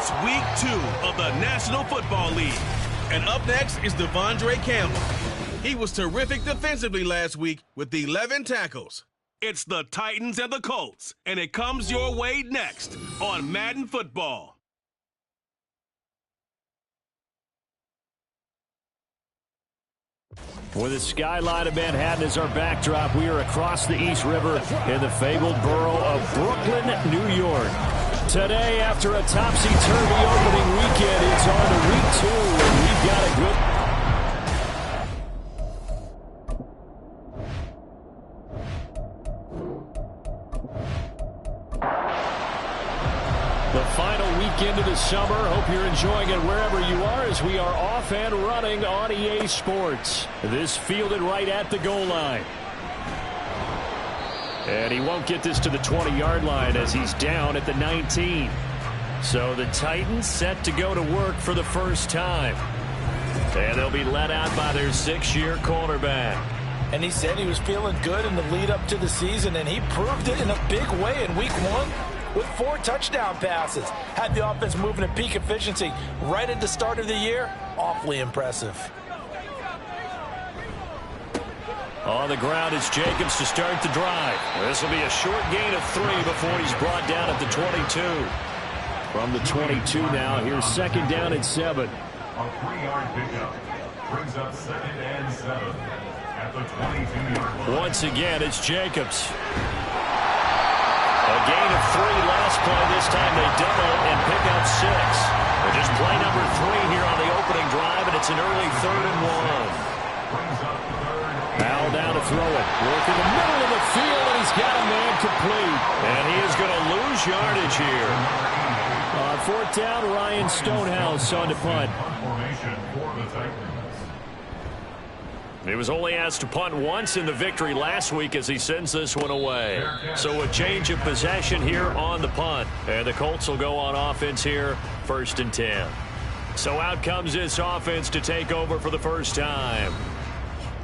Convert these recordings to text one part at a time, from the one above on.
It's week 2 of the National Football League. And up next is Devondre Campbell. He was terrific defensively last week with 11 tackles. It's the Titans and the Colts, and it comes your way next on Madden Football. With the skyline of Manhattan as our backdrop, we are across the East River in the fabled borough of Brooklyn, New York. Today, after a topsy-turvy opening weekend, it's on to week 2, and we've got a good... The final weekend of the summer. Hope you're enjoying it wherever you are as we are off and running on EA Sports. This fielded right at the goal line. And he won't get this to the 20-yard line as he's down at the 19. So the Titans set to go to work for the first time. And they'll be led out by their 6-year cornerback. And he said he was feeling good in the lead up to the season, and he proved it in a big way in week 1. With 4 touchdown passes. Had the offense moving at peak efficiency right at the start of the year. Awfully impressive. On the ground is Jacobs to start the drive. This will be a short gain of 3 before he's brought down at the 22. From the 22 now, here's second down and 7. A 3-yard pickup brings up 2nd and 7 at the 22-yard line. Once again, it's Jacobs. A gain of 3 last play. This time they double and pick up 6. They're just play number 3 here on the opening drive, and it's an early 3rd and 1. Al down to throw it. Work in the middle of the field, and he's got a man complete. And he is going to lose yardage here. On 4th down, Ryan Stonehouse on to punt. He was only asked to punt once in the victory last week as he sends this one away. So a change of possession here on the punt. And the Colts will go on offense here, 1st and 10. So out comes this offense to take over for the first time.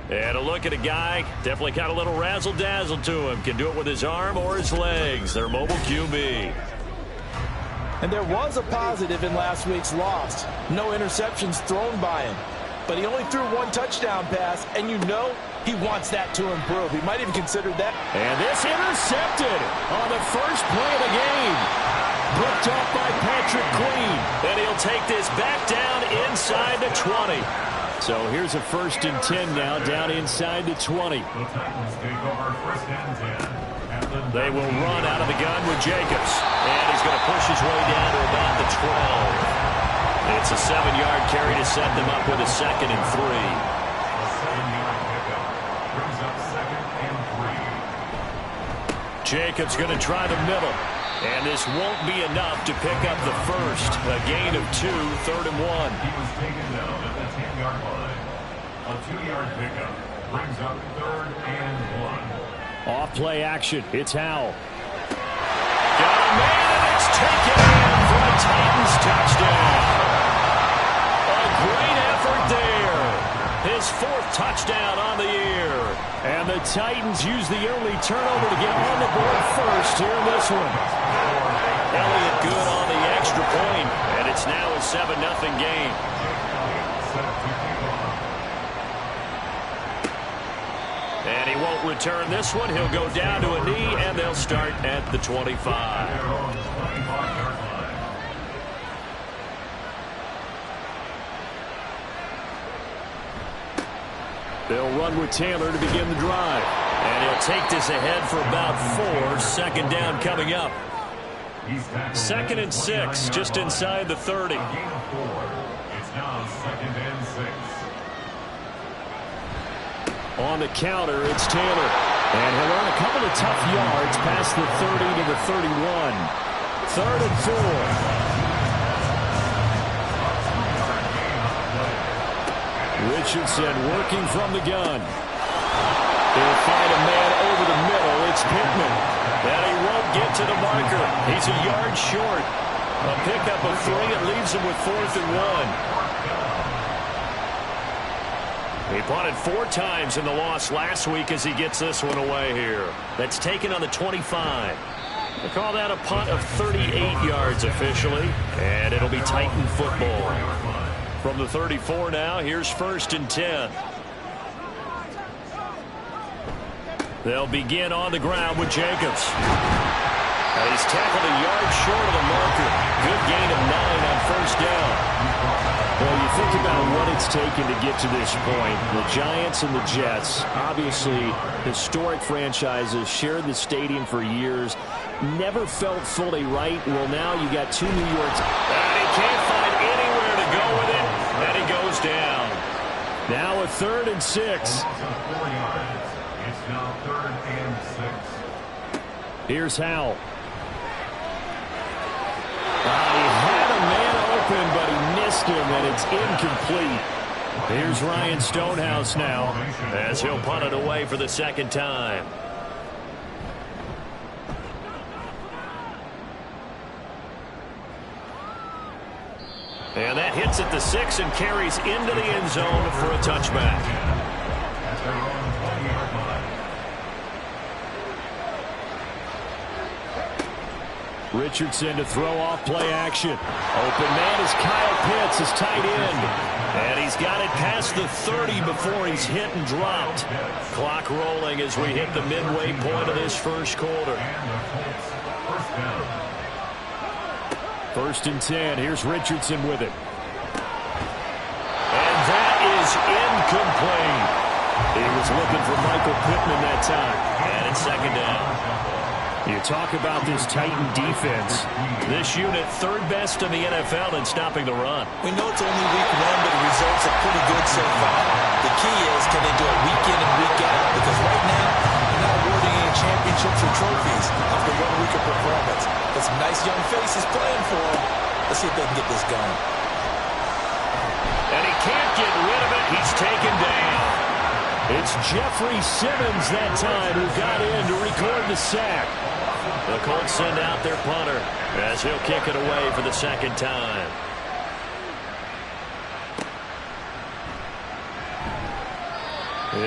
And a look at a guy, definitely got a little razzle-dazzle to him. Can do it with his arm or his legs. Their mobile QB. And there was a positive in last week's loss. No interceptions thrown by him. But he only threw 1 touchdown pass, and you know he wants that to improve. He might even consider that. And this intercepted on the first play of the game. Bricked off by Patrick Queen. And he'll take this back down inside the 20. So here's a 1st and 10 now, down inside the 20. They will run out of the gun with Jacobs. And he's going to push his way down to about the 12. It's a 7-yard carry to set them up with a 2nd and 3. A 7-yard pickup brings up 2nd and 3. Jacobs going to try the middle. And this won't be enough to pick up the first. A gain of 2, 3rd and 1. He was taken down at the 10-yard line. A 2-yard pickup brings up 3rd and 1. Off play action. It's Howell. Got a man, and it's taken in for a Titans touchdown. Great effort there. His 4th touchdown on the year. And the Titans use the early turnover to get on the board first here in this one. Elliott good on the extra point, and it's now a 7-0 game. And he won't return this one. He'll go down to a knee, and they'll start at the 25. They'll run with Taylor to begin the drive. And he'll take this ahead for about 4. 2nd down coming up. 2nd and 6, just inside the 30. It's now 2nd and 6. On the counter, it's Taylor. And he'll earn a couple of tough yards past the 30 to the 31. 3rd and 4. Richardson working from the gun. They'll find a man over the middle. It's Pittman. And he won't get to the marker. He's a yard short. A pickup of 3. It leaves him with 4th and 1. He punted 4 times in the loss last week as he gets this one away here. That's taken on the 25. They call that a punt of 38 yards officially, and it'll be Titan football. From the 34 now, here's 1st and 10. They'll begin on the ground with Jacobs. He's tackled a yard short of the marker. Good gain of 9 on 1st down. Well, you think about what it's taken to get to this point. The Giants and the Jets, obviously historic franchises, shared the stadium for years, never felt fully right. Well, now you got 2 New Yorks. And he can't find anywhere to go with it, and he goes down. Now a 3rd and 6. It's now 3rd and 6. Here's Howell. He had a man open, but he missed him, and it's incomplete. Here's Ryan Stonehouse now, as he'll punt it away for the 2nd time. And that hits at the 6 and carries into the end zone for a touchback. Richardson to throw off play action. Open man is Kyle Pitts, his tight end. And he's got it past the 30 before he's hit and dropped. Clock rolling as we hit the midway point of this 1st quarter. 1st and 10. Here's Richardson with it. And that is incomplete. He was looking for Michael Pittman that time. And it's 2nd down. You talk about this Titan defense. This unit 3rd best in the NFL in stopping the run. We know it's only week 1, but the results are pretty good so far. The key is, can they do it week in and week out? Because right now, they're not awarding any championships or trophies after 1 week of performance. Got some nice young faces playing for them. Let's see if they can get this going. And he can't get rid of it. He's taken down. It's Jeffrey Simmons that time who got in to record the sack. The Colts send out their punter as he'll kick it away for the 2nd time.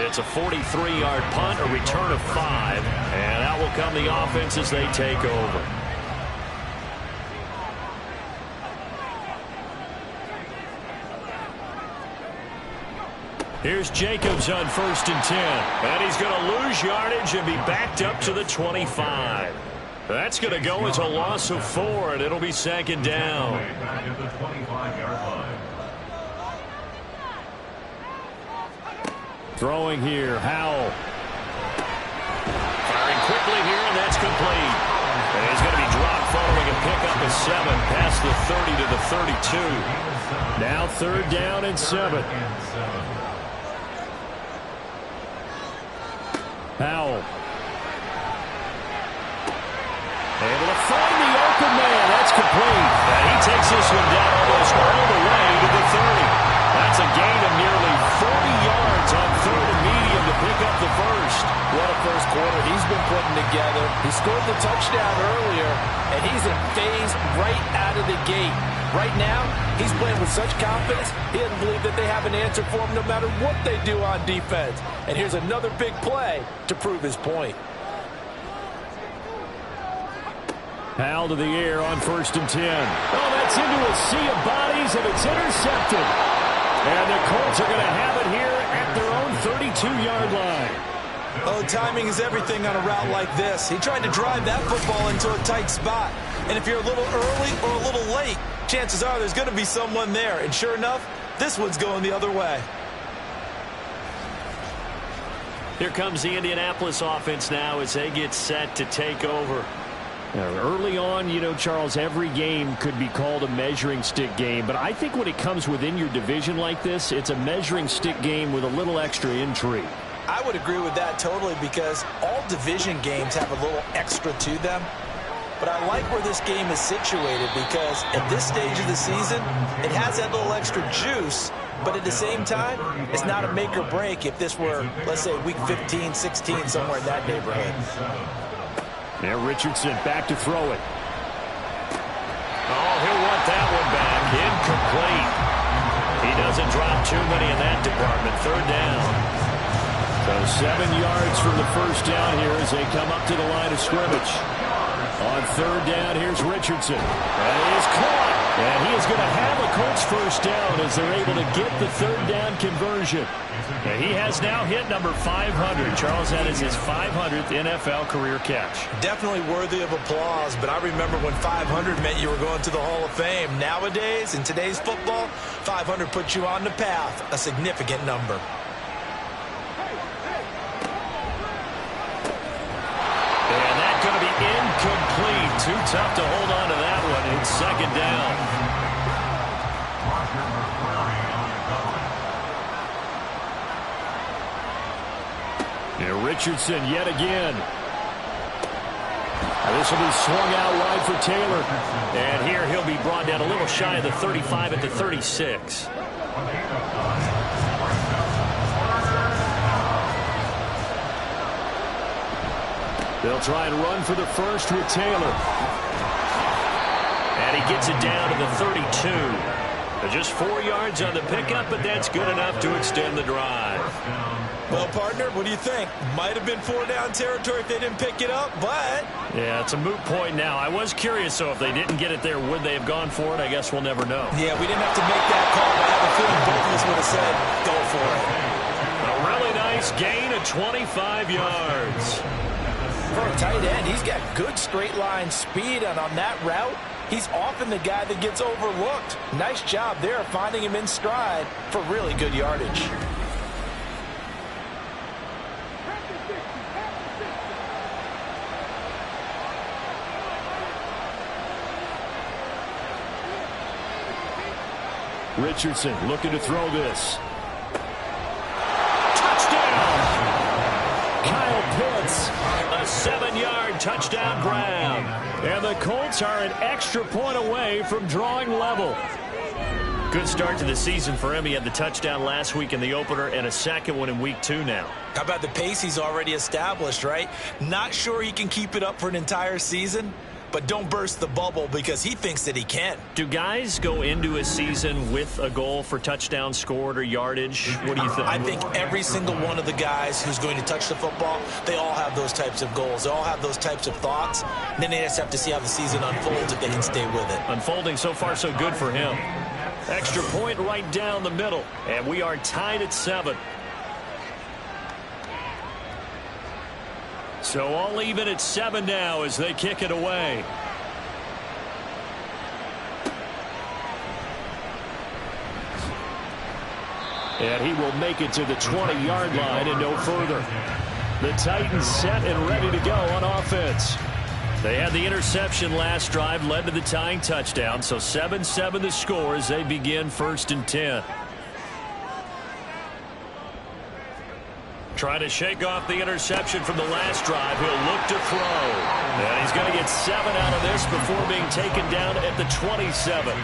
It's a 43-yard punt, a return of 5, and out will come the offense as they take over. Here's Jacobs on 1st and 10. And he's going to lose yardage and be backed up to the 25. That's going to go as a loss of 4, and it'll be 2nd down. Throwing here, Howell. Firing quickly here, and that's complete. And he's going to be dropped following a pickup of 7 past the 30 to the 32. Now 3rd down and 7. Howell. Able to find the open man. That's complete. And he takes this one down almost all the way to the 30. That's a gain of nearly 40 yards on 3rd and medium to pick up the 1st. What a 1st quarter he's been putting together. He scored the touchdown earlier, and he's in phase right out of the gate. Right now, he's playing with such confidence, he doesn't believe that they have an answer for him no matter what they do on defense. And here's another big play to prove his point. Howell to the air on 1st and 10. Oh, that's into a sea of bodies, and it's intercepted. And the Colts are going to have it here at their own 32-yard line. Oh, timing is everything on a route like this. He tried to drive that football into a tight spot. And if you're a little early or a little late, chances are there's going to be someone there. And sure enough, this one's going the other way. Here comes the Indianapolis offense now as they get set to take over. Early on, you know, Charles, every game could be called a measuring stick game. But I think when it comes within your division like this, it's a measuring stick game with a little extra intrigue. I would agree with that totally because all division games have a little extra to them. But I like where this game is situated because at this stage of the season, it has that little extra juice. But at the same time, it's not a make or break if this were, let's say, week 15, 16, somewhere in that neighborhood. Now Richardson back to throw it. Oh, he'll want that one back. Incomplete. He doesn't drop too many in that department. 3rd down. So 7 yards from the 1st down here as they come up to the line of scrimmage. On third down, here's Richardson. And he is caught. And he is going to have a Colts first down as they're able to get the third down conversion. And he has now hit number 500. Charles, that is his 500th NFL career catch. Definitely worthy of applause, but I remember when 500 meant you were going to the Hall of Fame. Nowadays, in today's football, 500 puts you on the path, a significant number. And that's going to be incomplete. Too tough to hold on to that one. It's second down. Here Richardson yet again. This will be swung out wide for Taylor. And here he'll be brought down a little shy of the 35 at the 36. They'll try and run for the first with Taylor. And he gets it down to the 32. Just 4 yards on the pickup, but that's good enough to extend the drive. Well, partner, what do you think? Might have been 4-down territory if they didn't pick it up, but... Yeah, it's a moot point now. I was curious, so if they didn't get it there, would they have gone for it? I guess we'll never know. Yeah, we didn't have to make that call, but I have a feeling both of us would have said, go for it. A really nice gain of 25 yards. For a tight end, he's got good straight line speed, and on that route, he's often the guy that gets overlooked. Nice job there finding him in stride for really good yardage. Richardson looking to throw this. Touchdown! Kyle Pitts, a 7-yard touchdown grab. And the Colts are an extra point away from drawing level. Good start to the season for him. He had the touchdown last week in the opener and a second one in week 2 now. How about the pace he's already established, right? Not sure he can keep it up for an entire season, but don't burst the bubble because he thinks that he can. Do guys go into a season with a goal for touchdown scored or yardage? What do you think? I think every single one of the guys who's going to touch the football, they all have those types of goals. They all have those types of thoughts. And then they just have to see how the season unfolds if they can stay with it. Unfolding so far so good for him. Extra point right down the middle. And we are tied at 7. So all even at 7 now as they kick it away. And he will make it to the 20-yard line and no further. The Titans set and ready to go on offense. They had the interception last drive, led to the tying touchdown. So 7-7 the score as they begin 1st and 10. Trying to shake off the interception from the last drive. He'll look to throw. And he's going to get 7 out of this before being taken down at the 27.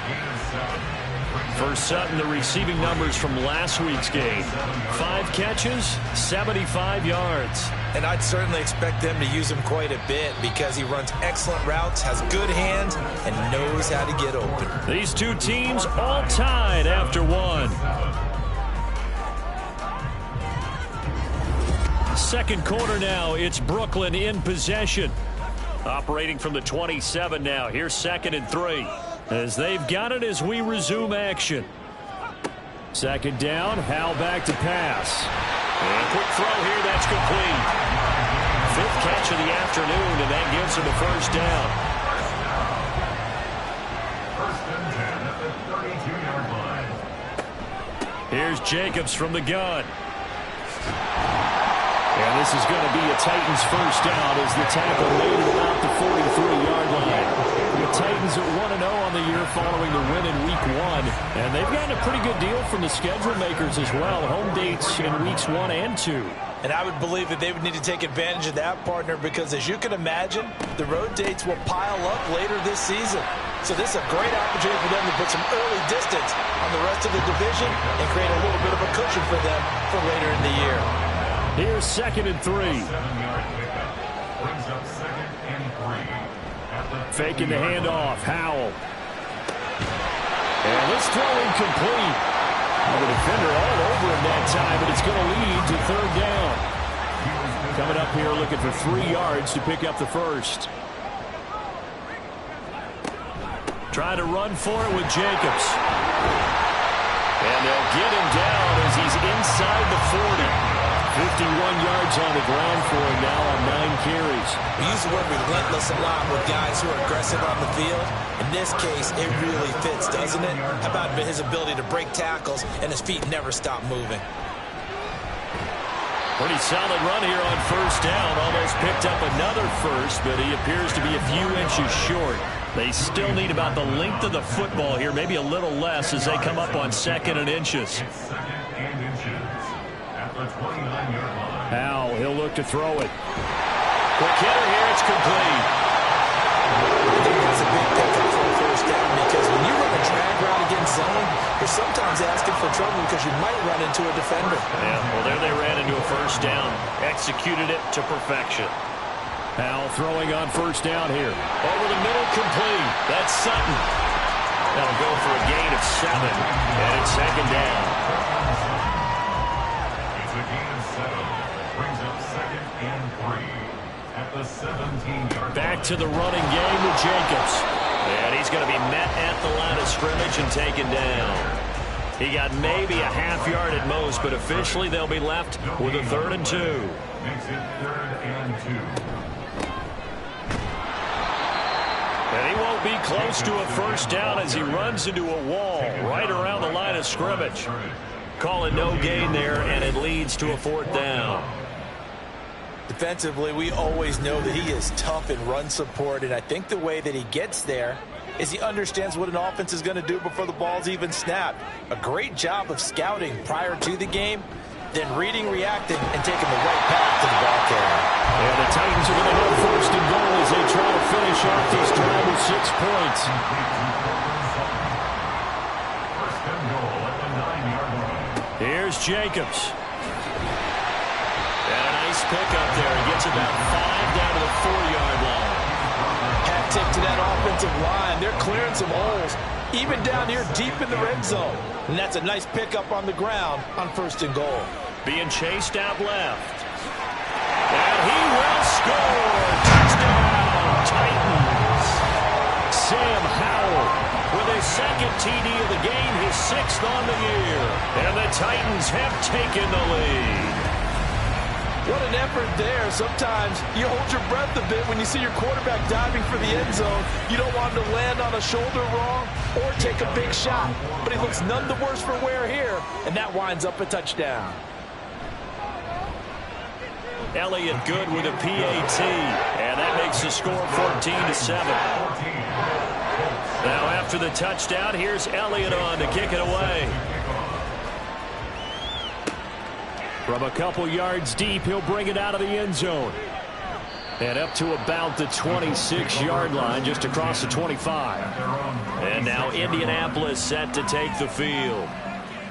For Sutton, the receiving numbers from last week's game. 5 catches, 75 yards. And I'd certainly expect them to use him quite a bit because he runs excellent routes, has good hands, and knows how to get open. These two teams all tied after 1. Second quarter now, it's Brooklyn in possession. Operating from the 27 now. Here's 2nd and 3. As they've got it as we resume action. 2nd down, Howell back to pass. And a quick throw here, that's complete. 5th catch of the afternoon, and that gives him a first down. 1st and 10 at the 32-yard line. Here's Jacobs from the gun. And this is going to be a Titans first down as the tackle made at about the 43-yard line. The Titans are 1-0 on the year following the win in Week 1. And they've gotten a pretty good deal from the schedule makers as well. Home dates in Weeks 1 and 2. And I would believe that they would need to take advantage of that, partner, because as you can imagine, the road dates will pile up later this season. So this is a great opportunity for them to put some early distance on the rest of the division and create a little bit of a cushion for them for later in the year. Here's 2nd and 3. 7-yard pickup. Brings up 2nd and 3. Faking the handoff. Howell. And this throw incomplete. Well, the defender all over him that time, but it's going to lead to 3rd down. Coming up here looking for 3 yards to pick up the first. Trying to run for it with Jacobs. And they'll get him down as he's inside the 40. 51 yards on the ground for him now on 9 carries. We use the word relentless a lot with guys who are aggressive on the field. In this case, it really fits, doesn't it? How about his ability to break tackles and his feet never stop moving? Pretty solid run here on first down. Almost picked up another first, but he appears to be a few inches short. They still need about the length of the football here, maybe a little less as they come up on 2nd and inches. Now he'll look to throw it. Quick hitter here, it's complete. I think that's a big pickup for a first down because when you run a drag route against zone, you're sometimes asking for trouble because you might run into a defender. Yeah, well, there they ran into a first down. Executed it to perfection. Now throwing on first down here. Over the middle, complete. That's Sutton. That'll go for a gain of 7. And it's 2nd down. It's a gain of 7. Brings up 2nd and 3 at the 17-yard line. Back to the running game with Jacobs. And he's going to be met at the line of scrimmage and taken down. He got maybe a half yard at most, but officially they'll be left with a 3rd and 2. Makes it 3rd and 2. And he won't be close to a first down as he runs into a wall right around the line of scrimmage. Call it no gain there, and it leads to a 4th down. Defensively, we always know that he is tough in run support, and I think the way that he gets there is he understands what an offense is going to do before the ball's even snapped. A great job of scouting prior to the game, then reading, reacting, and taking the right path to the ball carrier. And the Titans are going to have 1st and goal as they try to finish off this drive with 6 points. 1st and goal at the 9-yard line. Here's Jacobs. And a nice pickup there. He gets about 5 down to the 4-yard line. Hat tip to that offensive line. They're clearing some holes, even down here deep in the red zone. And that's a nice pickup on the ground on 1st and goal. Being chased out left. And he will score. Touchdown, Titans. Sam Howell with his 2nd TD of the game, his 6th on the year. And the Titans have taken the lead. What an effort there. Sometimes you hold your breath a bit when you see your quarterback diving for the end zone. You don't want him to land on a shoulder wrong or take a big shot. But he looks none the worse for wear here, and that winds up a touchdown. Elliott good with a PAT, and that makes the score 14-7. Now after the touchdown, here's Elliott on to kick it away. From a couple yards deep, he'll bring it out of the end zone. And up to about the 26-yard line, just across the 25. And now Indianapolis set to take the field.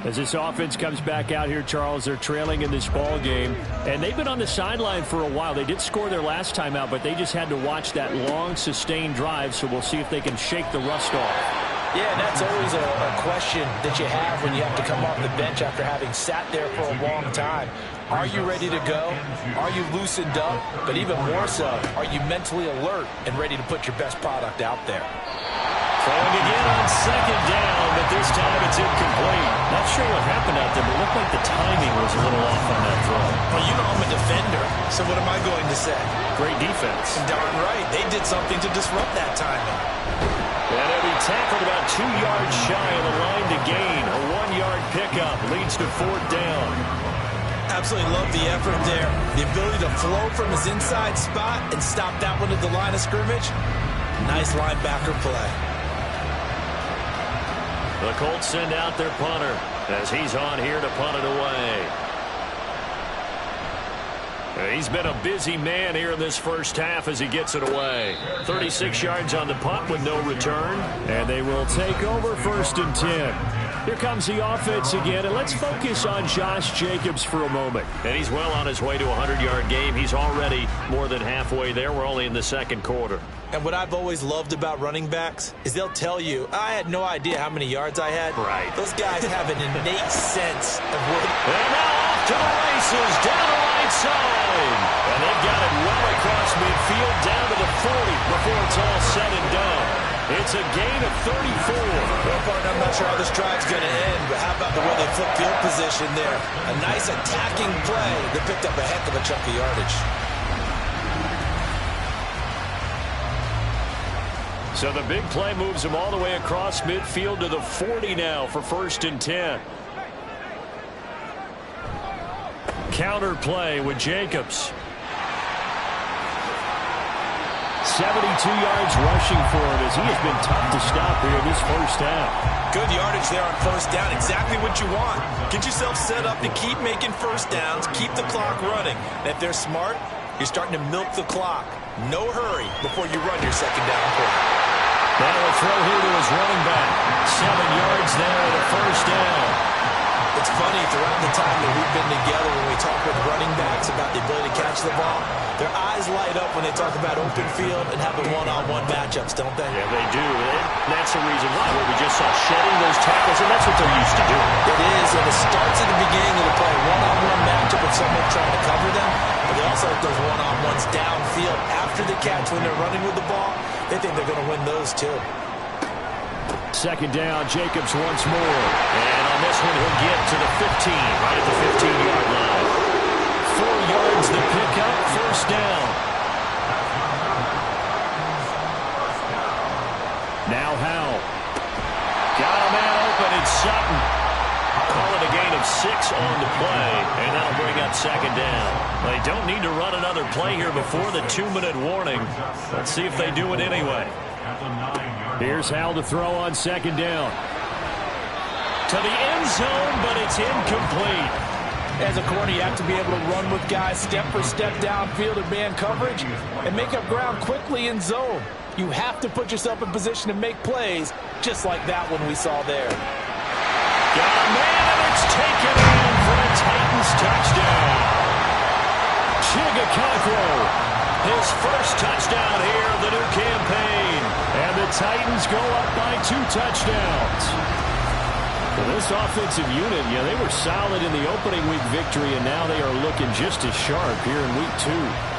As this offense comes back out here, Charles, they're trailing in this ball game. And they've been on the sideline for a while. They did score their last time out, but they just had to watch that long, sustained drive. So we'll see if they can shake the rust off. Yeah, and that's always a question that you have when you have to come off the bench after having sat there for a long time. Are you ready to go? Are you loosened up? But even more so, are you mentally alert and ready to put your best product out there? Throwing again on 2nd down, but this time it's incomplete. Not sure what happened out there, but it looked like the timing was a little off on that throw. Well, you know I'm a defender, so what am I going to say? Great defense. Darn right. They did something to disrupt that timing. And he'll be tackled about 2 yards shy of the line to gain. A 1-yard pickup leads to 4th down. Absolutely love the effort there. The ability to flow from his inside spot and stop that one at the line of scrimmage. Nice linebacker play. The Colts send out their punter as he's on here to punt it away. He's been a busy man here in this first half as he gets it away. 36 yards on the punt with no return. And they will take over 1st and 10. Here comes the offense again, and let's focus on Josh Jacobs for a moment. And he's well on his way to a 100-yard game. He's already more than halfway there. We're only in the 2nd quarter. And what I've always loved about running backs is they'll tell you, I had no idea how many yards I had. Right. Those guys have an innate sense of what... And now off to the races, down the right side. And they've got it well across midfield, down to the 40 before it's all said and done. It's a gain of 34. Well, partner, I'm not sure how this drive's going to end, but how about the way they flip field position there? A nice attacking play that picked up a heck of a chunk of yardage. So the big play moves him all the way across midfield to the 40 now for 1st and 10. Counter play with Jacobs. 72 yards rushing for him as he has been tough to stop here in this first half. Good yardage there on first down. Exactly what you want. Get yourself set up to keep making first downs, keep the clock running. And if they're smart, you're starting to milk the clock. No hurry before you run your second down play. Now a throw here to his running back. 7 yards there at a first down. It's funny, throughout the time that we've been together, when we talk with running backs about the ability to catch the ball, their eyes light up when they talk about open field and having one-on-one matchups, don't they? Yeah, they do. And that's the reason why. We just saw shedding those tackles, and that's what they're used to doing. It is, and it starts at the beginning of the play. One-on-one matchup with someone trying to cover them, but they also have those one-on-ones downfield after the catch when they're running with the ball. They think they're going to win those, too. Second down, Jacobs once more. And on this one, he'll get to the 15, right at the 15-yard line. 4 yards the pickup, first down. Now Howell. Got a man open, it's Sutton. Call it a gain of 6 on the play, and that'll bring up second down. They don't need to run another play here before the 2-minute warning. Let's see if they do it anyway. Here's Howell to throw on second down. To the end zone, but it's incomplete. As a corner, you have to be able to run with guys step for step downfield in man coverage and make up ground quickly in zone. You have to put yourself in position to make plays, just like that one we saw there. Got a man, and it's taken in for a Titans touchdown. Chigakakro, his first touchdown here of the new campaign. And the Titans go up by 2 touchdowns. Well, this offensive unit, they were solid in the opening week victory, and now they are looking just as sharp here in week 2.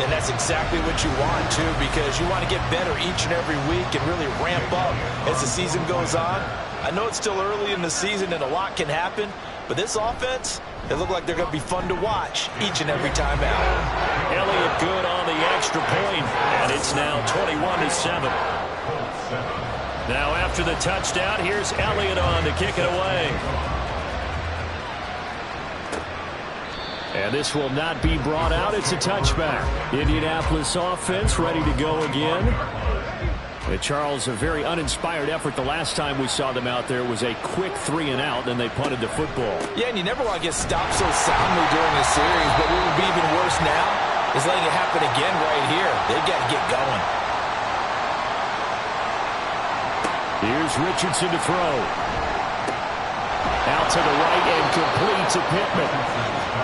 And that's exactly what you want, too, because you want to get better each and every week and really ramp up as the season goes on. I know it's still early in the season and a lot can happen, but this offense, they look like they're going to be fun to watch each and every time out. Elliott good on the extra point, and it's now 21-7. Now after the touchdown, here's Elliott on to kick it away. And this will not be brought out. It's a touchback. Indianapolis offense ready to go again. And Charles, a very uninspired effort the last time we saw them out there was a quick 3-and-out, then they punted the football. Yeah, and you never want to get stopped so soundly during the series, but what would be even worse now is letting it happen again right here. They've got to get going. Here's Richardson to throw. Out to the right and complete to Pittman.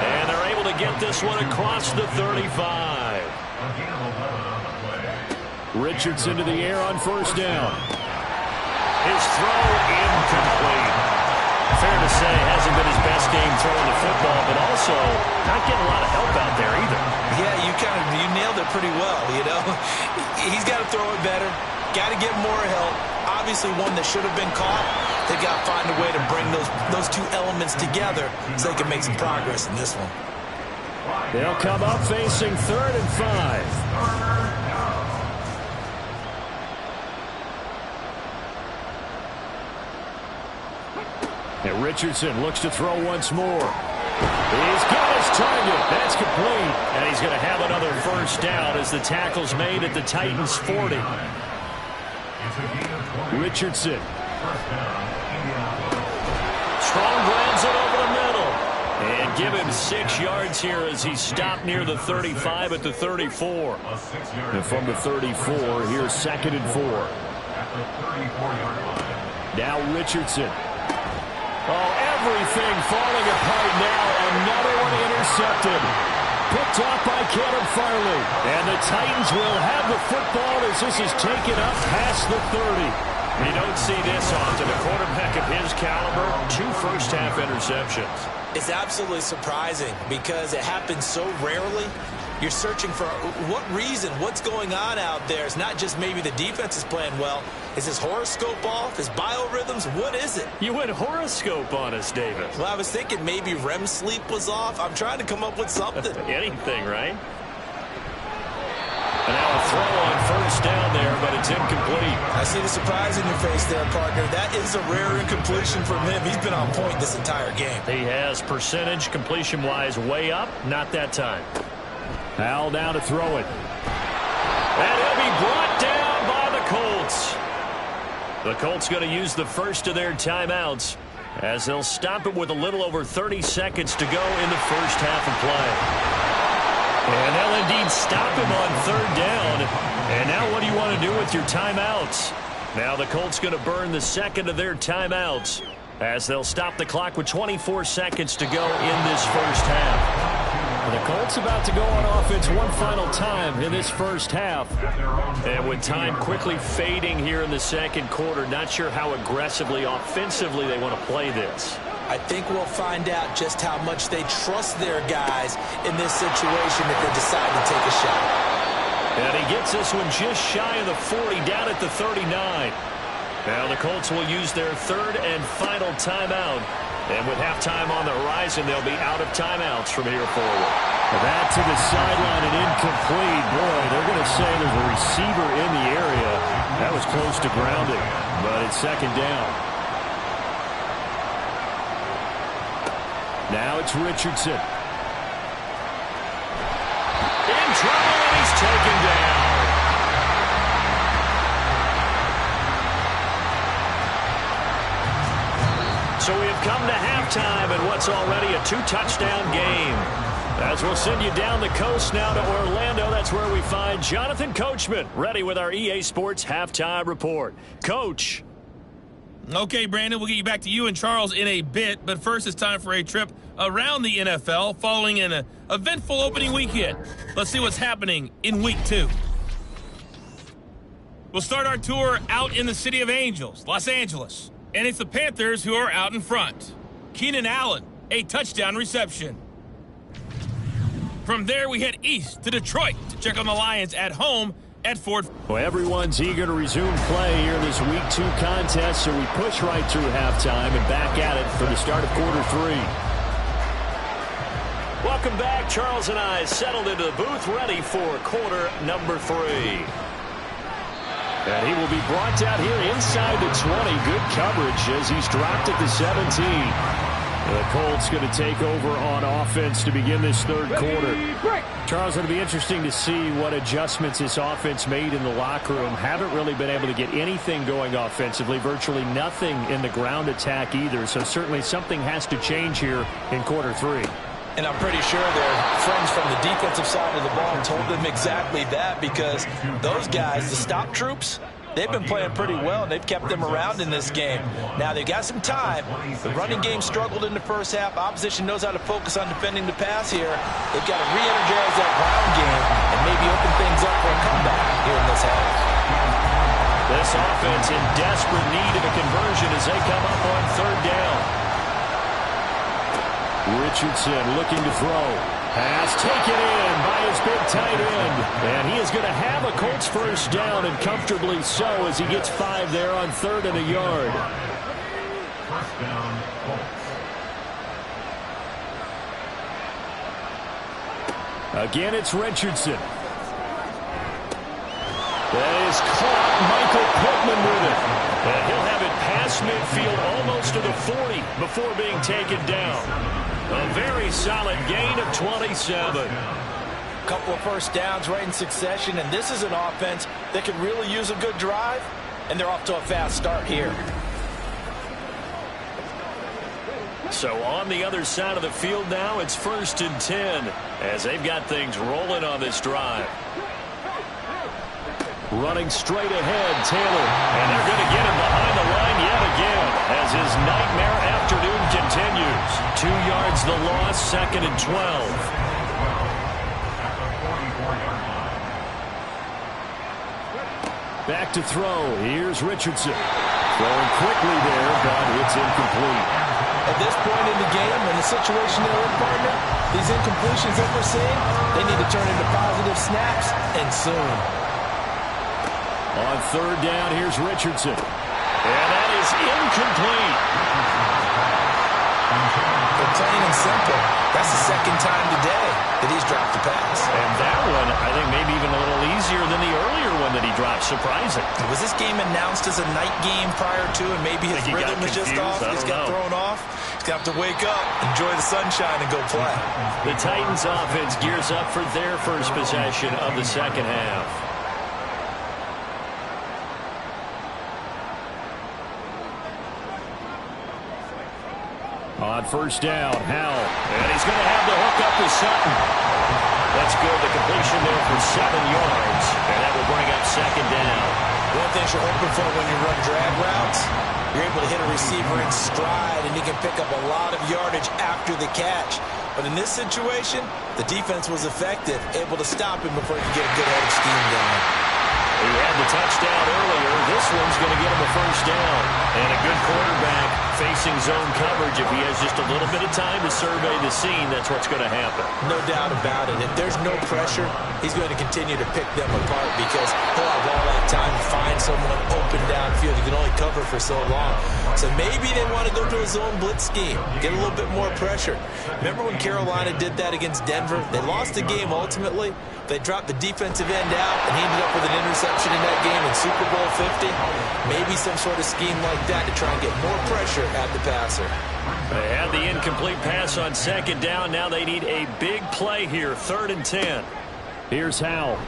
And they're able to get this one across the 35. Richardson to the air on first down. His throw incomplete. Fair to say, hasn't been his best game throwing the football, but also not getting a lot of help out there either. Yeah, you nailed it pretty well, He's got to throw it better. Got to get more help. Obviously one that should have been caught. They've got to find a way to bring those two elements together so they can make some progress in this one. They'll come up facing 3rd and 5. And Richardson looks to throw once more. He's got his target. That's complete. And he's going to have another first down as the tackle's made at the Titans' 40. Richardson. Strong grabs it over the middle. And give him 6 yards here as he's stopped near the 35 at the 34. And from the 34, here's 2nd and 4. Now Richardson. Oh, everything falling apart now. Another one intercepted. Picked off by Caleb Farley. And the Titans will have the football as this is taken up past the 30. You don't see this often. A quarterback of his caliber, 2 first-half interceptions. It's absolutely surprising because it happens so rarely. You're searching for what reason, what's going on out there. It's not just maybe the defense is playing well. Is his horoscope off? His biorhythms? What is it? You went horoscope on us, David. Well, I was thinking maybe REM sleep was off. I'm trying to come up with something. Anything, right? And now a throw on first down there, but it's incomplete. I see the surprise in your face there, partner. That is a rare incompletion from him. He's been on point this entire game. He has percentage completion-wise way up. Not that time. Al now to throw it. And he'll be brought down by the Colts. The Colts going to use the first of their timeouts as they'll stop it with a little over 30 seconds to go in the first half of play. And they'll indeed stop him on third down. And now what do you want to do with your timeouts? Now the Colts going to burn the second of their timeouts as they'll stop the clock with 24 seconds to go in this first half. The Colts about to go on offense one final time in this first half. And with time quickly fading here in the second quarter, not sure how aggressively, offensively they want to play this. I think we'll find out just how much they trust their guys in this situation if they decide to take a shot. And he gets this one just shy of the 40, down at the 39. Now the Colts will use their third and final timeout. And with halftime on the horizon, they'll be out of timeouts from here forward. That to the sideline and incomplete. Boy, they're going to say there's a receiver in the area. That was close to grounding, but it's second down. Now it's Richardson. In trouble, and he's taken down. So we have come to halftime in what's already a 2-touchdown game. As we'll send you down the coast now to Orlando, that's where we find Jonathan Coachman, ready with our EA Sports Halftime Report. Coach. Okay, Brandon, we'll get you back to you and Charles in a bit, but first it's time for a trip around the NFL following an eventful opening weekend. Let's see what's happening in Week 2. We'll start our tour out in the City of Angels, Los Angeles. And it's the Panthers who are out in front. Keenan Allen, a touchdown reception. From there, we head east to Detroit to check on the Lions at home at Ford. Well, everyone's eager to resume play here in this Week 2 contest, so we push right through halftime and back at it for the start of quarter 3. Welcome back. Charles and I settled into the booth ready for quarter number 3. And he will be brought down here inside the 20. Good coverage as he's dropped at the 17. The Colts going to take over on offense to begin this third quarter. Charles, it'll be interesting to see what adjustments this offense made in the locker room. Haven't really been able to get anything going offensively. Virtually nothing in the ground attack either. So certainly something has to change here in quarter 3. And I'm pretty sure their friends from the defensive side of the ball told them exactly that, because those guys, the stop troops, they've been playing pretty well, and they've kept them around in this game. Now, they've got some time. The running game struggled in the first half. Opposition knows how to focus on defending the pass here. They've got to re-energize that ground game and maybe open things up for a comeback here in this half. This offense in desperate need of a conversion as they come up on third down. Richardson looking to throw. Pass taken in by his big tight end. And he is going to have a Colts first down, and comfortably so, as he gets 5 there on 3rd and a yard. First down, Colts. Again, it's Richardson. That is caught. Michael Pittman with it. And he'll have it past midfield almost to the 40 before being taken down. A very solid gain of 27. Couple of first downs right in succession, and this is an offense that could really use a good drive, and they're off to a fast start here. So on the other side of the field now, it's 1st and 10 as they've got things rolling on this drive. Running straight ahead, Taylor. And they're going to get him behind the line yet again as his nightmare afternoon continues. 2 yards the loss, 2nd and 12. Back to throw. Here's Richardson. Throwing quickly there, but it's incomplete. At this point in the game, in the situation they're in, partner, these incompletions that we're seeing, they need to turn into positive snaps, and soon. On third down, here's Richardson. And that is incomplete. Plain and simple. That's the second time today that he's dropped the pass. And that one, I think, maybe even a little easier than the earlier one that he dropped. Surprising. Was this game announced as a night game prior to, and maybe his rhythm was just off? He's got thrown off. He's got to wake up, enjoy the sunshine, and go play. The Titans offense gears up for their first possession of the second half. On first down, Howell. And he's going to have the hook up to Sutton. That's good. The completion there for 7 yards. And that will bring up second down. One thing you're hoping for when you run drag routes, you're able to hit a receiver in stride, and he can pick up a lot of yardage after the catch. But in this situation, the defense was effective, able to stop him before he could get a good head of steam going. He had the touchdown earlier. This one's going to get him a first down. And a good quarterback facing zone coverage. If he has just a little bit of time to survey the scene, that's what's going to happen. No doubt about it. If there's no pressure, he's going to continue to pick them apart because he'll have all that time to find someone open downfield. He can only cover for so long. So maybe they want to go to a zone blitz scheme, get a little bit more pressure. Remember when Carolina did that against Denver? They lost the game ultimately. They dropped the defensive end out, and he ended up with an interception in that game in Super Bowl 50. Maybe some sort of scheme like that to try and get more pressure at the passer. They had the incomplete pass on second down. Now they need a big play here, 3rd and 10. Here's Howell.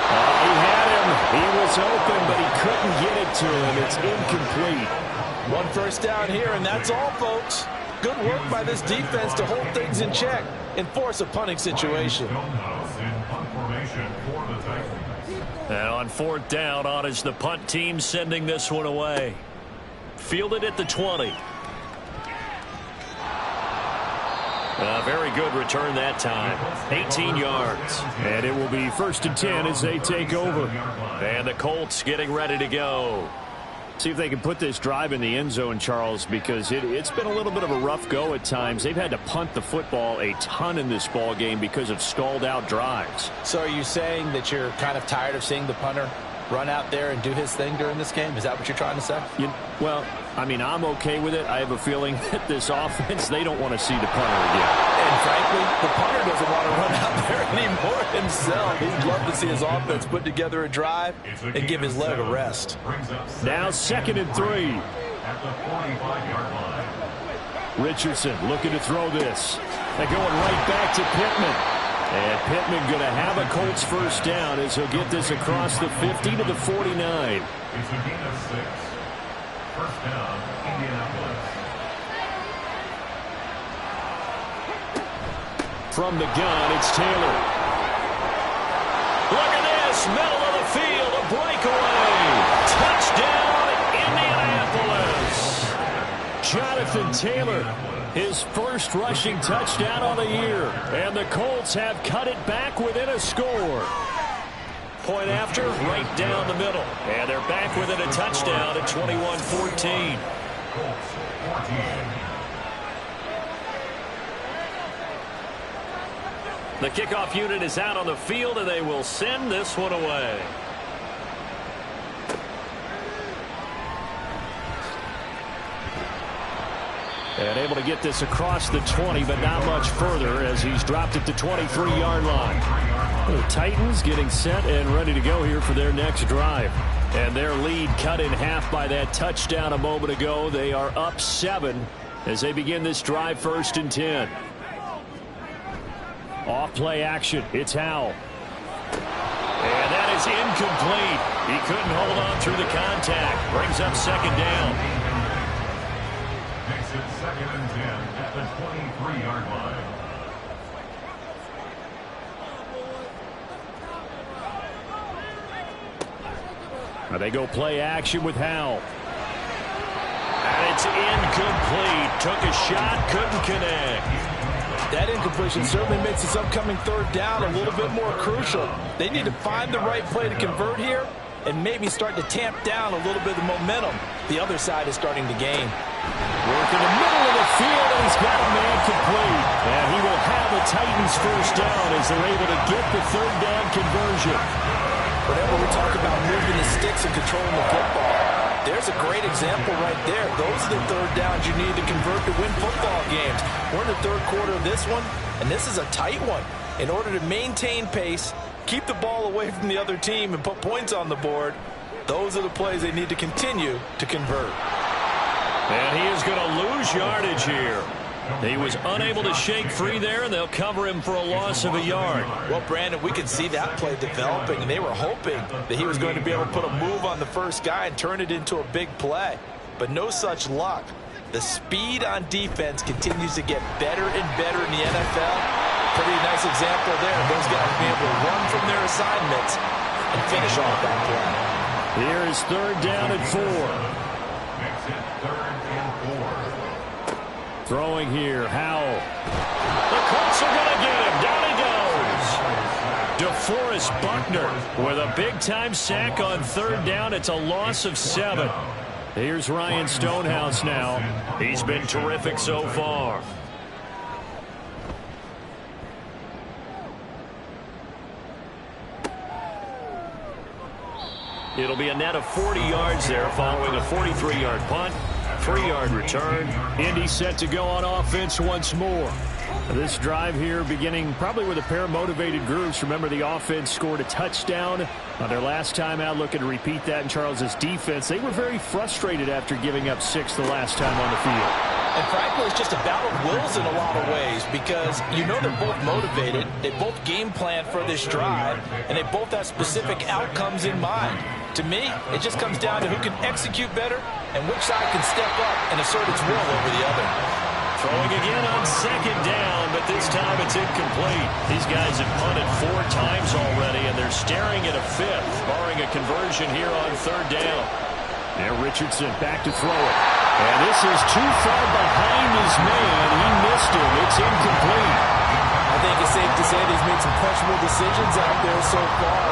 He had him. He was open, but he couldn't get it to him. It's incomplete. One first down here, and that's all, folks. Good work by this defense to hold things in check and force a punting situation. And on 4th down, on is the punt team sending this one away. Fielded at the 20. A very good return that time. 18 yards. And it will be 1st and 10 as they take over. And the Colts getting ready to go. See if they can put this drive in the end zone, Charles, because it's been a little bit of a rough go at times. They've had to punt the football a ton in this ball game because of stalled out drives. So are you saying that you're kind of tired of seeing the punter run out there and do his thing during this game? Is that what you're trying to say? Well, I mean, I'm okay with it. I have a feeling that this offense, they don't want to see the punter again. And frankly, the punter doesn't want to run out there anymore himself. He'd love to see his offense put together a drive and give his leg a rest. Now 2nd and 3. At the 45-yard line. Richardson looking to throw this. They're going right back to Pittman. And Pittman going to have a Colts first down as he'll get this across the 50 to the 49. It's a gain of 6. First down, Indianapolis. From the gun, it's Taylor. Look at this, middle of the field, a breakaway. Touchdown, Indianapolis. Jonathan Taylor, his first rushing touchdown on the year. And the Colts have cut it back within a score. Point after, right down the middle. And they're back within a touchdown at 21-14. Colts 14. The kickoff unit is out on the field, and they will send this one away. And able to get this across the 20, but not much further as he's dropped it to 23-yard line. The Titans getting set and ready to go here for their next drive. And their lead cut in half by that touchdown a moment ago. They are up 7 as they begin this drive 1st and 10. Off play action. It's Howell. And that is incomplete. He couldn't hold on through the contact. Brings up second down. Makes it 2nd and 10 at the 23-yard line. Now they go play action with Howell. And it's incomplete. Took a shot, couldn't connect. That incompletion certainly makes this upcoming third down a little bit more crucial. They need to find the right play to convert here and maybe start to tamp down a little bit of the momentum the other side is starting to gain. Work in the middle of the field, and he's got a man complete. And he will have a Titans first down as they're able to get the third down conversion. Whenever we talk about moving the sticks and controlling the football, there's a great example right there. Those are the third downs you need to convert to win football games. We're in the third quarter of this one, and this is a tight one. In order to maintain pace, keep the ball away from the other team, and put points on the board, those are the plays they need to continue to convert. And he is going to lose yardage here. He was unable to shake free there, and they'll cover him for a loss of a yard. Well, Brandon, we could see that play developing, and they were hoping that he was going to be able to put a move on the first guy and turn it into a big play. But no such luck. The speed on defense continues to get better and better in the NFL. Pretty nice example there. Those guys being able to run from their assignments and finish off that play. Here is third down and 4. Makes it 3rd and 4. Throwing here, Howell. The Colts are going to get him. Down he goes. DeForest Buckner with a big-time sack on third down. It's a loss of 7. Here's Ryan Stonehouse now. He's been terrific so far. It'll be a net of 40 yards there following a 43-yard punt, 3-yard return. Indy set to go on offense once more. This drive here beginning probably with a pair of motivated groups. Remember, the offense scored a touchdown on their last time out. Looking to repeat that in Charles's defense. They were very frustrated after giving up 6 the last time on the field. And frankly, it's just a battle of wills in a lot of ways, because you know they're both motivated, they both game plan for this drive, and they both have specific outcomes in mind. To me, it just comes down to who can execute better and which side can step up and assert its will over the other. Throwing again on second down, but this time it's incomplete. These guys have punted 4 times already, and they're staring at a 5th, barring a conversion here on third down. Now Richardson back to throw it. And this is too far behind his man. He missed him. It's incomplete. I think it's safe to say that he's made some questionable decisions out there so far.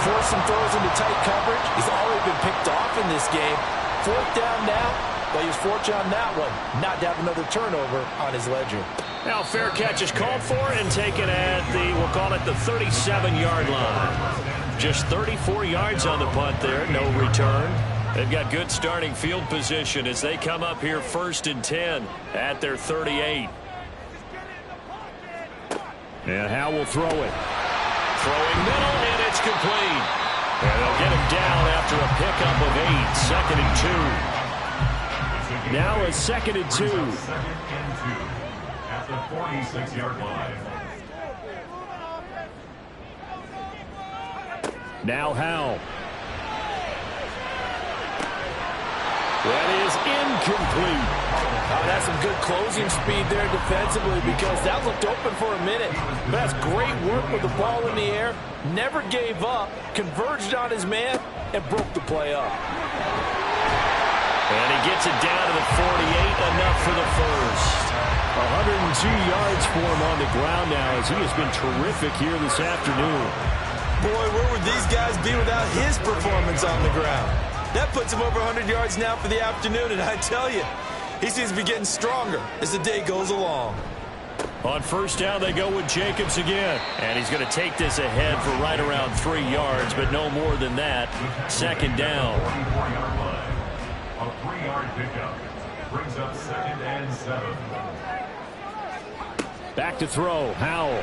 Forced some throws into tight coverage. He's already been picked off in this game. 4th down now. But he was fortunate on that one, not to have another turnover on his ledger. Now fair catch is called for and taken at the, we'll call it the 37-yard line. Just 34 yards on the punt there, no return. They've got good starting field position as they come up here 1st and 10 at their 38. And Howell will throw it. Throwing middle, and it's complete. And they'll get him down after a pickup of 8, 2nd and 2. Now a 2nd and 2. 2nd and 2 at the 46-yard line. Now Howell. That is incomplete. That's some good closing speed there defensively, because that looked open for a minute. But that's great work with the ball in the air. Never gave up, converged on his man, and broke the play up. And he gets it down to the 48, enough for the first. 102 yards for him on the ground now, as he has been terrific here this afternoon. Boy, where would these guys be without his performance on the ground? That puts him over 100 yards now for the afternoon, and I tell you, he seems to be getting stronger as the day goes along. On first down, they go with Jacobs again. And he's going to take this ahead for right around 3 yards, but no more than that. 2nd down. A 3-yard pickup brings up 2nd and 7. Back to throw, Howell.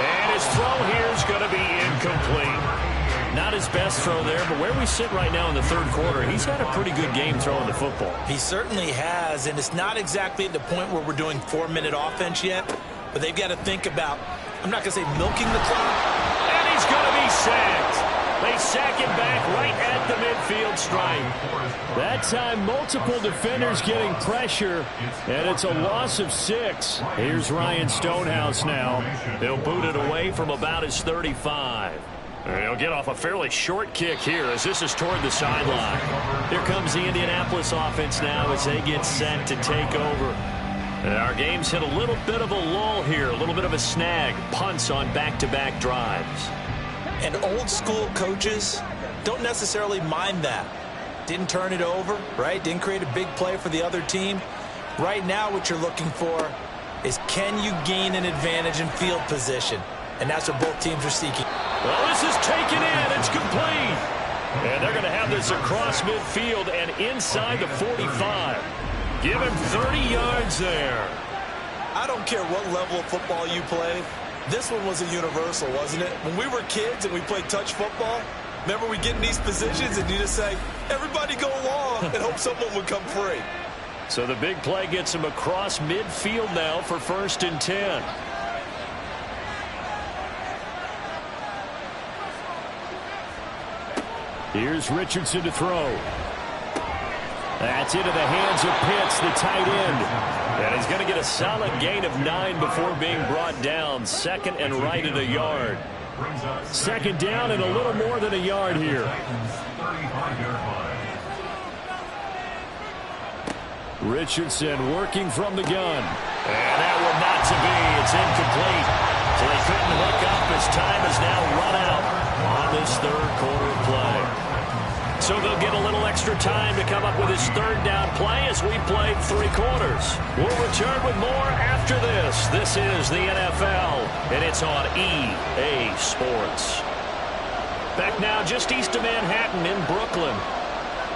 And his throw here is going to be incomplete. Not his best throw there, but where we sit right now in the third quarter, he's had a pretty good game throwing the football. He certainly has, and it's not exactly at the point where we're doing 4-minute offense yet, but they've got to think about, I'm not going to say milking the clock. And he's going to be sacked. They sack him back right at the midfield stripe. That time, multiple defenders getting pressure, and it's a loss of 6. Here's Ryan Stonehouse now. He'll boot it away from about his 35. He'll get off a fairly short kick here as this is toward the sideline. Here comes the Indianapolis offense now as they get set to take over. And our game's hit a little bit of a lull here, a little bit of a snag. Punts on back-to-back drives. And old school coaches don't necessarily mind that. Didn't turn it over, right? Didn't create a big play for the other team. Right now what you're looking for is, can you gain an advantage in field position? And that's what both teams are seeking. Well, this is taken in. It's complete. And they're going to have this across midfield and inside the 45. Give him 30 yards there. I don't care what level of football you play. This one was a universal, wasn't it? When we were kids and we played touch football, remember we get in these positions and you just say, everybody go along, and hope someone would come free. So the big play gets him across midfield now for 1st and 10. Here's Richardson to throw. That's into the hands of Pitts, the tight end. And he's going to get a solid gain of 9 before being brought down. 2nd and right at a yard. 2nd down and a little more than a yard here. Richardson working from the gun. And that one not to be. It's incomplete. So they couldn't hook up as time has now run out on this 3rd quarter play. So they'll get a little extra time to come up with his 3rd down play as we played 3 quarters. We'll return with more after this. This is the NFL, and it's on EA Sports. Back now just east of Manhattan in Brooklyn.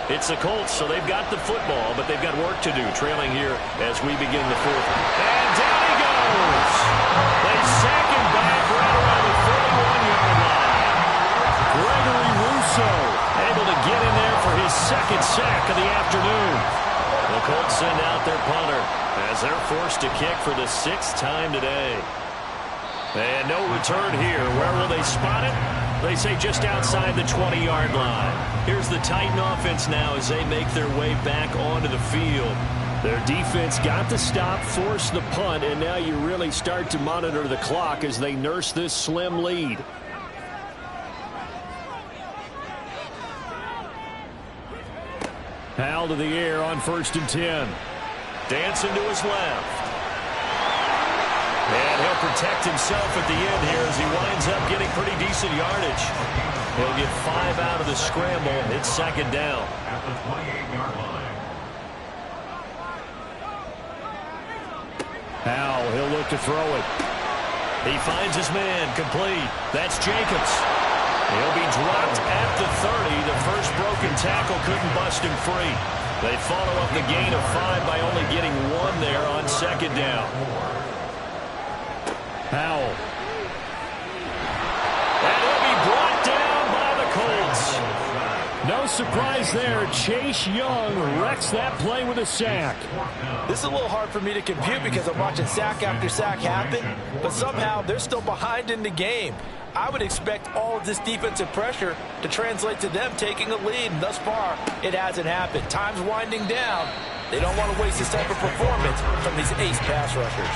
It's the Colts, so they've got the football, but they've got work to do, trailing here as we begin the 4th. And down he goes! They sack him back right around the 41-yard line. Gregory Rousseau able to get in there for his 2nd sack of the afternoon. The Colts send out their punter as they're forced to kick for the 6th time today. And no return here. Where will they spot it? They say just outside the 20-yard line. Here's the Titan offense now as they make their way back onto the field. Their defense got the stop, forced the punt, and now you really start to monitor the clock as they nurse this slim lead. Howell to the air on 1st and 10. Dancing to his left. And he'll protect himself at the end here as he winds up getting pretty decent yardage. He'll get 5 out of the scramble. It's 2nd down. At the 28-yard line. Howell, he'll look to throw it. He finds his man, complete. That's Jacobs. He'll be dropped at the 30. The first broken tackle couldn't bust him free. They follow up the gain of 5 by only getting 1 there on 2nd down. Howell. And he'll be brought down by the Colts. No surprise there. Chase Young wrecks that play with a sack. This is a little hard for me to compute because I'm watching sack after sack happen, but somehow they're still behind in the game. I would expect all of this defensive pressure to translate to them taking a lead, and thus far, it hasn't happened. Time's winding down. They don't want to waste this type of performance from these ace pass rushers.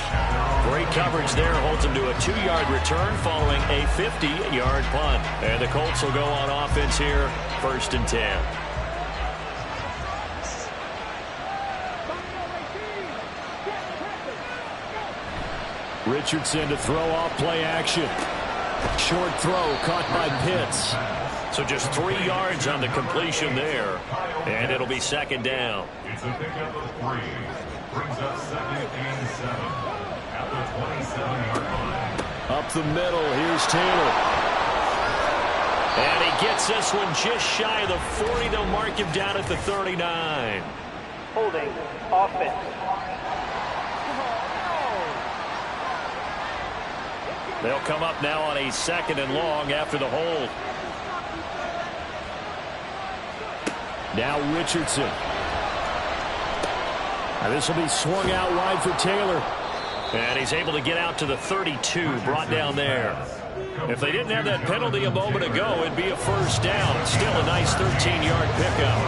Great coverage there. Holds him to a 2-yard return following a 50-yard punt. And the Colts will go on offense here, 1st and 10. Richardson to throw off play action. Short throw caught by Pitts. So just 3 yards on the completion there. And it'll be 2nd down. It's a pickup of 3. Brings up 2nd and 7. At the 27-yard line. Up the middle, here's Taylor. And he gets this one just shy of the 40. They'll mark him down at the 39. Holding offense. They'll come up now on a 2nd and long after the hold. Now Richardson. And this will be swung out wide for Taylor. And he's able to get out to the 32, brought down there. If they didn't have that penalty a moment ago, it'd be a 1st down. Still a nice 13-yard pickup.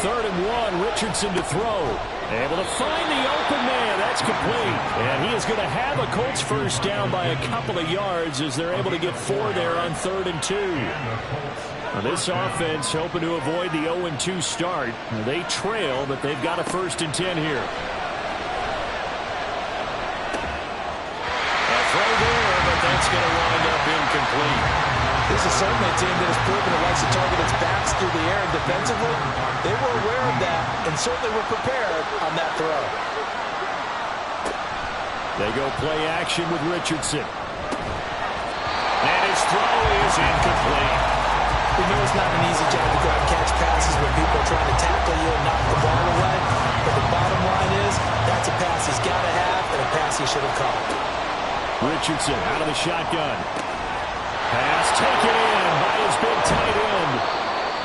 3rd and 1, Richardson to throw. Able to find the open man. That's complete. And he is going to have a Colts 1st down by a couple of yards as they're able to get 4 there on 3rd and 2. Now this offense hoping to avoid the 0-2 start. They trail, but they've got a 1st and 10 here. A throw there, but that's going to wind up incomplete. This is certainly a team that has proven it likes to target its backs through the air, and defensively, they were aware of that and certainly were prepared on that throw. They go play action with Richardson. And his throw is incomplete. We know it's not an easy job to go out and catch passes when people are trying to tackle you and knock the ball away. But the bottom line is, that's a pass he's got to have and a pass he should have caught. Richardson out of the shotgun. Pass taken in by his big tight end.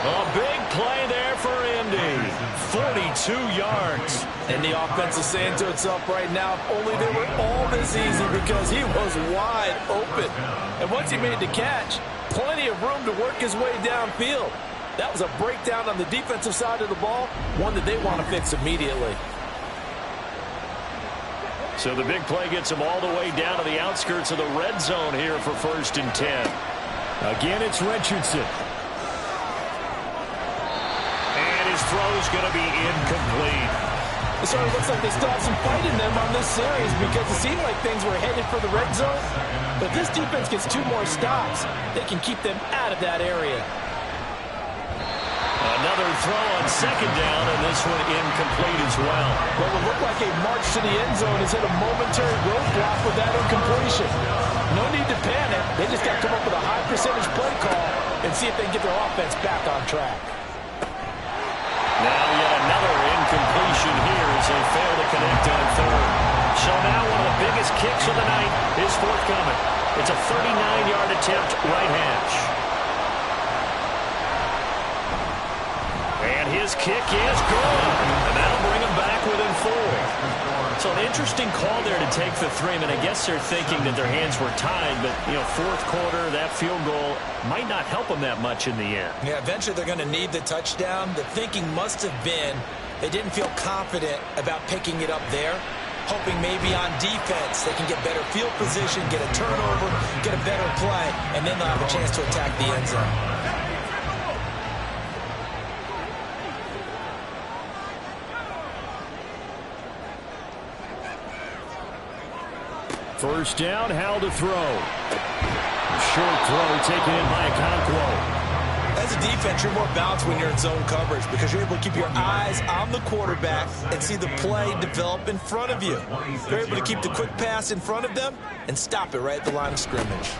A big play there for Indy. 42 yards. And the offense is saying to itself right now, if only they were all this easy, because he was wide open. And once he made the catch, plenty of room to work his way downfield. That was a breakdown on the defensive side of the ball, one that they want to fix immediately. So the big play gets him all the way down to the outskirts of the red zone here for 1st and 10. Again, it's Richardson. And his throw's going to be incomplete. It sort of looks like they still have some fight in them on this series, because it seemed like things were headed for the red zone. But if this defense gets 2 more stops, they can keep them out of that area. Another throw on 2nd down, and this one incomplete as well. What would look like a march to the end zone has hit a momentary roadblock with that incompletion. No need to panic. They just got to come up with a high percentage play call and see if they can get their offense back on track. Now yet another incompletion here as they fail to connect on 3rd. So now one of the biggest kicks of the night is forthcoming. It's a 39-yard attempt right hash. And his kick is good. And that'll bring him back within 4. So an interesting call there to take the 3. I mean, I guess they're thinking that their hands were tied, but, 4th quarter, that field goal might not help them that much in the end. Yeah, eventually they're going to need the touchdown. The thinking must have been they didn't feel confident about picking it up there, hoping maybe on defense they can get better field position, get a turnover, get a better play, and then they'll have a chance to attack the end zone. First down, Howell to throw. Short throw taken in by Okonkwo. As a defense, you're more balanced when you're in zone coverage because you're able to keep your eyes on the quarterback and see the play develop in front of you. You're able to keep the quick pass in front of them and stop it right at the line of scrimmage.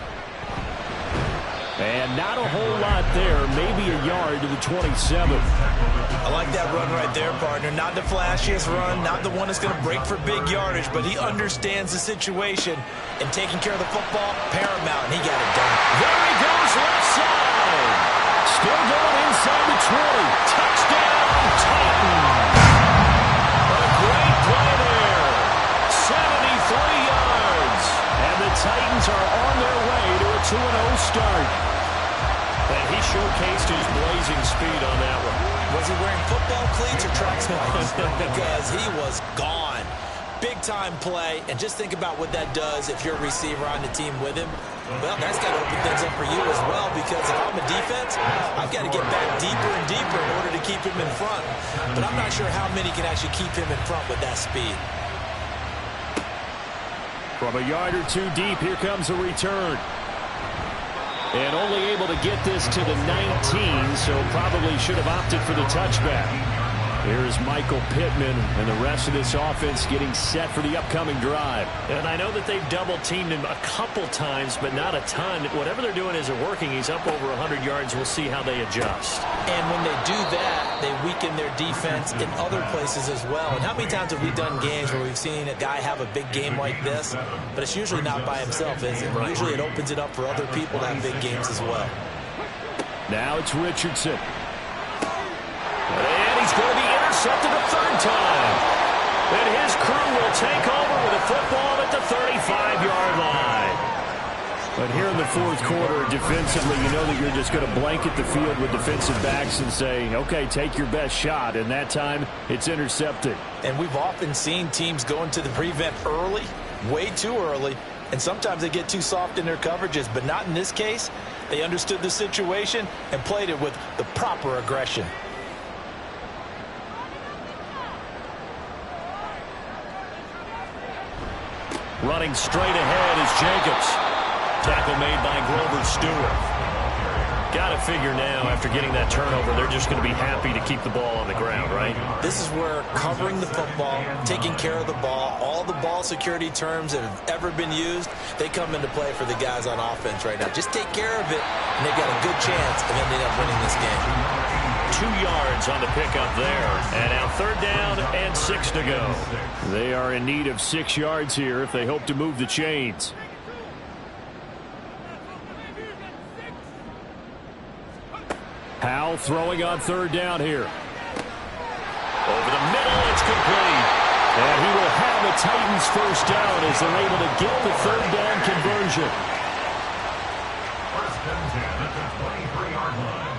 And not a whole lot there, maybe a yard to the 27. I like that run right there, partner. Not the flashiest run, not the one that's going to break for big yardage, but he understands the situation, and taking care of the football, paramount, and he got it done. There he goes left side. Still going inside the 20. Touchdown, Titans. A great play there. 73 yards. And the Titans are on their way to a 2-0 start. And he showcased his blazing speed on that one. Was he wearing football cleats or track sneakers? Because he was gone. Big-time play, and just think about what that does if you're a receiver on the team with him. Well, that's got to open things up for you as well, because if I'm a defense, I've got to get back deeper and deeper in order to keep him in front. But I'm not sure how many can actually keep him in front with that speed. From a yard or 2 deep, here comes a return. And only able to get this to the 19, so probably should have opted for the touchback. Here's Michael Pittman and the rest of this offense getting set for the upcoming drive. And I know that they've double-teamed him a couple times, but not a ton. Whatever they're doing isn't working. He's up over 100 yards. We'll see how they adjust. And when they do that, they weaken their defense in other places as well. And how many times have we done games where we've seen a guy have a big game like this, but it's usually not by himself, is it? Usually it opens it up for other people to have big games as well. Now it's Richardson. And he's going to be intercepted a 3rd time. And his crew will take over with a football at the 35-yard line. But here in the 4th quarter, defensively, you know that you're just going to blanket the field with defensive backs and say, okay, take your best shot. And that time, it's intercepted. And we've often seen teams go into the prevent early, way too early, and sometimes they get too soft in their coverages, but not in this case. They understood the situation and played it with the proper aggression. Running straight ahead is Jacobs. Tackle made by Grover Stewart. Got to figure now, after getting that turnover, they're just going to be happy to keep the ball on the ground, right? This is where covering the football, taking care of the ball, all the ball security terms that have ever been used, they come into play for the guys on offense right now. Just take care of it, and they've got a good chance of ending up winning this game. 2 yards on the pickup there. And now 3rd down and 6 to go. They are in need of 6 yards here if they hope to move the chains. Howell throwing on 3rd down here. Over the middle, it's complete. And he will have a Titans first down as they're able to get the 3rd down conversion. First and 10 at the 23-yard line.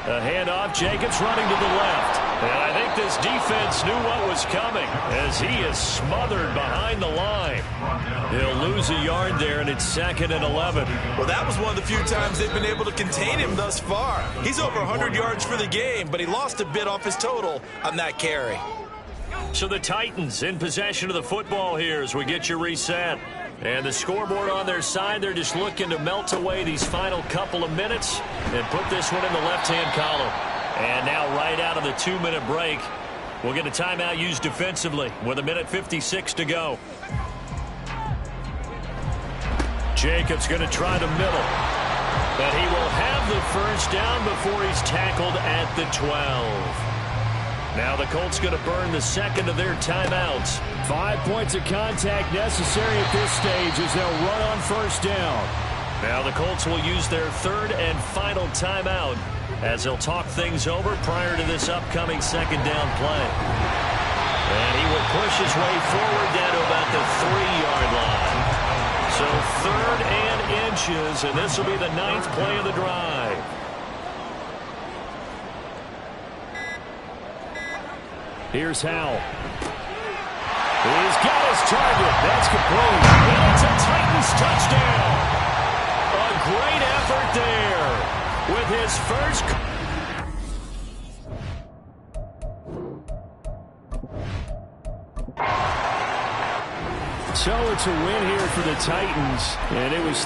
A handoff, Jacobs running to the left. And I think this defense knew what was coming as he is smothered behind the line. He'll lose a yard there, and it's 2nd and 11. Well, that was one of the few times they've been able to contain him thus far. He's over 100 yards for the game, but he lost a bit off his total on that carry. So the Titans in possession of the football here as we get you reset. And the scoreboard on their side, they're just looking to melt away these final couple of minutes and put this one in the left-hand column. And now right out of the 2-minute break, we'll get a timeout used defensively with 1:56 to go. Jacobs going to try the middle. But he will have the first down before he's tackled at the 12. Now the Colts going to burn the second of their timeouts. 5 points of contact necessary at this stage as they'll run on first down. Now the Colts will use their 3rd and final timeout as they'll talk things over prior to this upcoming 2nd down play. And he will push his way forward down to about the 3-yard line. So 3rd and inches, and this will be the 9th play of the drive. Here's Howell. He's got his target. That's complete. And it's a Titans touchdown. A great effort there with his first. So it's a win here for the Titans, and it was